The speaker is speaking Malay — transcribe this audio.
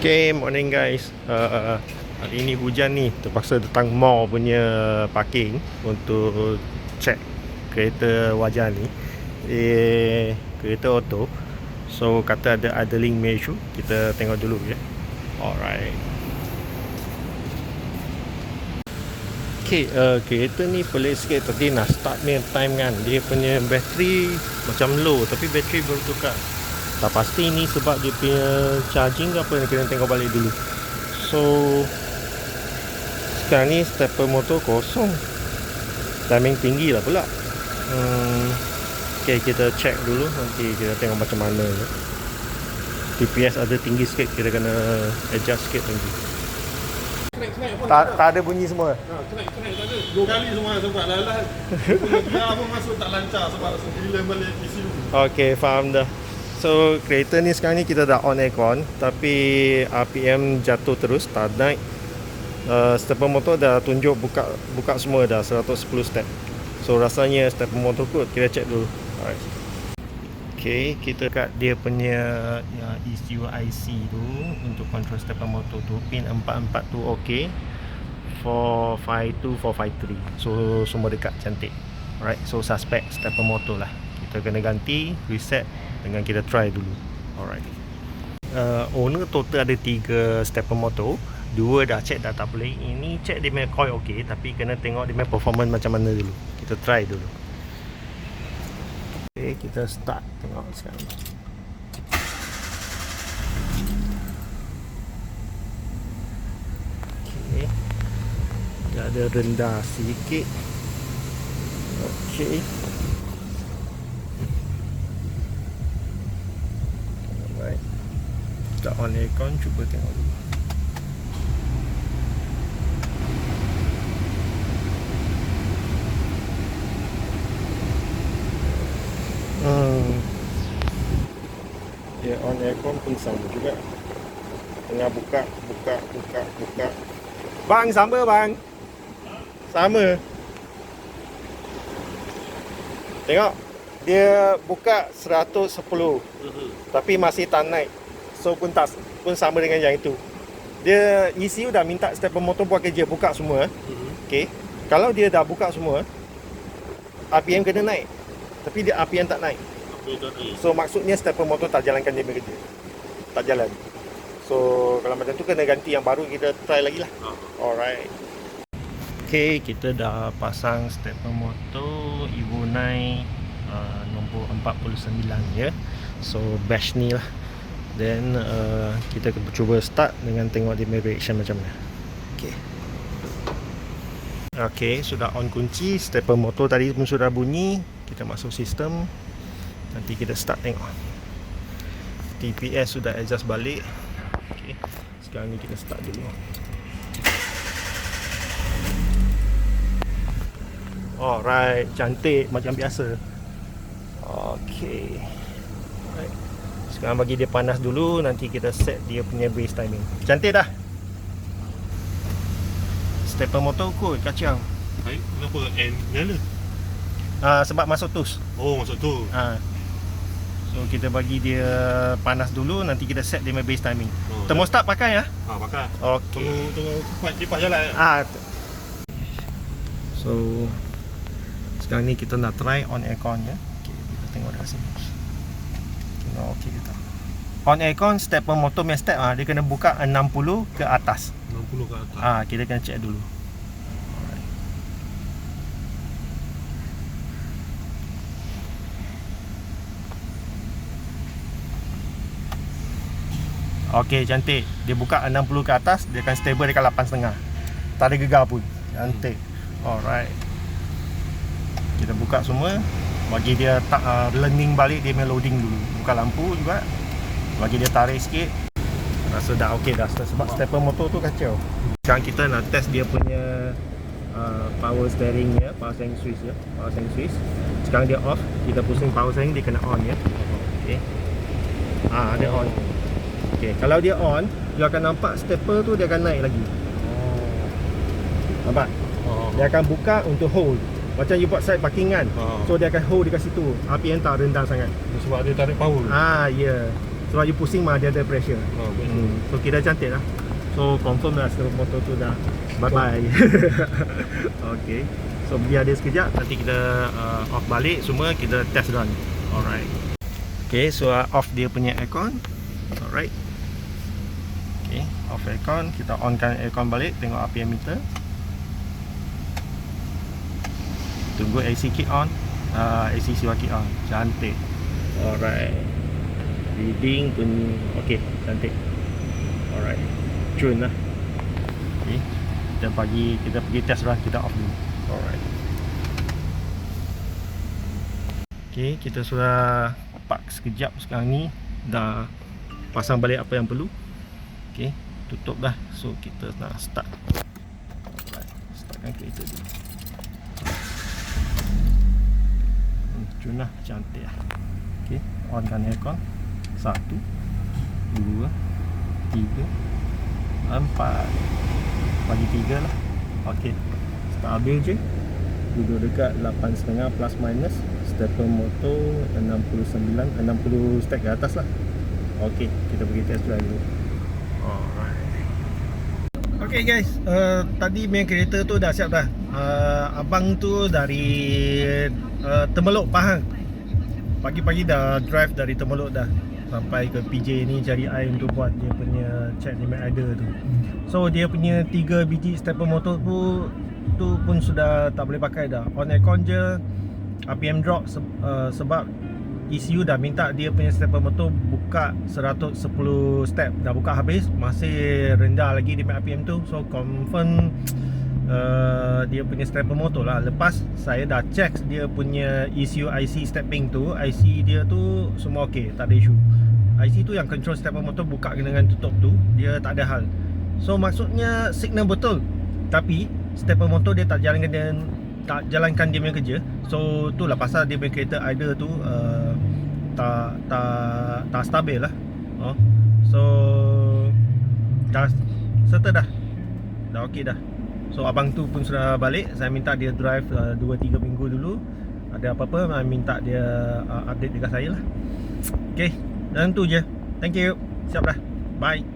Okay, morning guys. Hari ni hujan ni, terpaksa datang mall punya parking untuk check kereta Wajan ni. Kereta auto. So kata ada idling issue, kita tengok dulu ya. Alright. Okay, kereta ni pelik sikit. Tadi nak start ni time kan, dia punya bateri macam low, tapi bateri baru tukar. Tak pasti ni sebab dia punya charging ke apa, ni kena tengok balik dulu. So sekarang ni stepper motor kosong, timing tinggi lah pula. Okay, kita check dulu, nanti kita tengok macam mana ya. TPS ada tinggi sikit, kita kena adjust sikit lagi. Tak ada bunyi semua. Connect tak ada. 2 kali semua sebab lalat. Dia pun masuk tak lancar sebab bila balik ECU. Okay, faham dah. So kereta ni sekarang ni kita dah on aircon, tapi RPM jatuh terus, tak naik. Stepper motor dah tunjuk buka semua dah 110 step. So rasanya stepper motor kot, kita check dulu. Alright. Okay, kita kat dia punya ECU IC tu untuk control stepper motor tu, pin 442 okay, 452, 453. So semua dekat, cantik. Alright, so suspect stepper motor lah. Kita kena ganti, reset dengan kita try dulu. Alright. Owner total ada 3 stepper motor. 2 dah check dah tak boleh. Ini check dia punya coil okey, tapi kena tengok dia punya performance macam mana dulu. Kita try dulu. Okay, kita start tengok sekarang. Okay, dia ada rendah sikit. Okay. Alright. Kita on aircon, cuba tengok dulu. Dia on aircon pun sama juga. Tengah buka. Bang, sama bang. Sama. Tengok. Dia buka 110. Tapi masih tak naik. So pun sama dengan yang itu. Dia ECU dah minta stepper motor buat kerja, buka semua. Okay. Kalau dia dah buka semua, RPM kena naik. Tapi dia RPM tak naik. So maksudnya stepper motor tak jalankan dia bekerja. Tak jalan. So kalau macam tu kena ganti yang baru, kita try lagi lah. Alright. Okay, kita dah pasang stepper motor Evo 9 nombor 49 ya. So batch ni lah. Then kita cuba start dengan tengok dia reaction macam mana. Okay. Okay, sudah on kunci. Stepper motor tadi pun sudah bunyi. Kita masuk sistem. Nanti kita start tengok. TPS sudah adjust balik. Okay, sekarang ni kita start dulu. Alright, cantik macam biasa. Okay. Alright. Sekarang bagi dia panas dulu, nanti kita set dia punya base timing. Cantik dah. Stepper motor kot, kacau. Hai, kenapa N nyala? Sebab masuk tus. Oh, masuk tu. So kita bagi dia panas dulu, nanti kita set dia punya base timing. Thermostat pakai ya? Pakai. Okey. Tunggu cepat jalan. So sekarang ni kita nak try on aircon ya. Okey, kita tengok dekat sini. Tengok okey kita. On aircon stepper motor punya step dia kena buka 60 ke atas. 60 ke atas. Kita kena check dulu. Okey, cantik. Dia buka 60 ke atas, dia akan stable dekat 8.5. Tak ada gegar pun. Cantik. Alright. Kita buka semua. Bagi dia learning balik dia punya loading dulu. Buka lampu juga. Bagi dia tarik sikit. Rasa dah okey dah, sebab stepper motor tu kacau. Sekarang kita nak test dia punya power steering ya, power steering switch ya. Power steering switch. Sekarang dia off, kita pusing power steering, dia kena on ya. Okey. Dia on. Okay, kalau dia on, dia akan nampak stepper tu dia akan naik lagi. Nampak? Dia akan buka untuk hold. Macam you buat side parking kan. So dia akan hold dekat situ. RPM tak rendah sangat. Sebab dia tarik power. Ya. Sebab you pusing mah dia ada pressure. So kira cantik lah. So confirm lah stepper motor tu dah bye bye. Okay. So biar dia sekejap, nanti kita off balik semua, kita test run. Alright. Okay, so off dia punya aircon. Alright. Okay, off aircon, kita onkan aircon balik, tengok RPM meter. Tunggu AC kick on. AC siwa kick on. Cantik. Alright. Reading pun okay, cantik. Alright. Cun lah. Okay. Kita pergi test run, kita off dulu. Alright. Okay, kita sudah park sekejap sekarang ni. Dah pasang balik apa yang perlu. Okay, tutup dah. So kita nak start. Alright. Startkan kereta dulu. Cun lah, cantik lah. Okay, onkan aircon. 1, 2, 3, 4. Bagi 3 lah. Okay, stabil je. Duduk dekat 8.5 plus minus. Stepper motor 69, 60 stack ke atas lah. Okay, kita pergi test drive dulu. Alright. Okay guys, tadi main kereta tu dah siap dah. Abang tu dari Temeluk, Pahang. Pagi-pagi dah drive dari Temeluk dah sampai ke PJ ni cari air untuk buat dia punya check limit idle tu. So dia punya 3 biji stepper motor tu pun sudah tak boleh pakai dah. On aircon je, RPM drop sebab ECU dah minta dia punya stepper motor buka 110 step. Dah buka habis, masih rendah lagi limit RPM tu. So confirm dia punya stepper motor lah. Lepas saya dah check dia punya ECU IC stepping tu, IC dia tu semua ok, tak ada issue. IC tu yang control stepper motor buka dengan tutup tu, dia tak ada hal. So maksudnya signal betul, tapi stepper motor dia tak jalankan dia punya kerja. So tu lah pasal dia punya kereta idle tu tak stabil lah. So dah settle dah ok dah. So abang tu pun sudah balik. Saya minta dia drive 2-3 minggu dulu. Ada apa-apa saya minta dia update dekat saya lah. Okay, dan tu je. Thank you. Siap dah. Bye.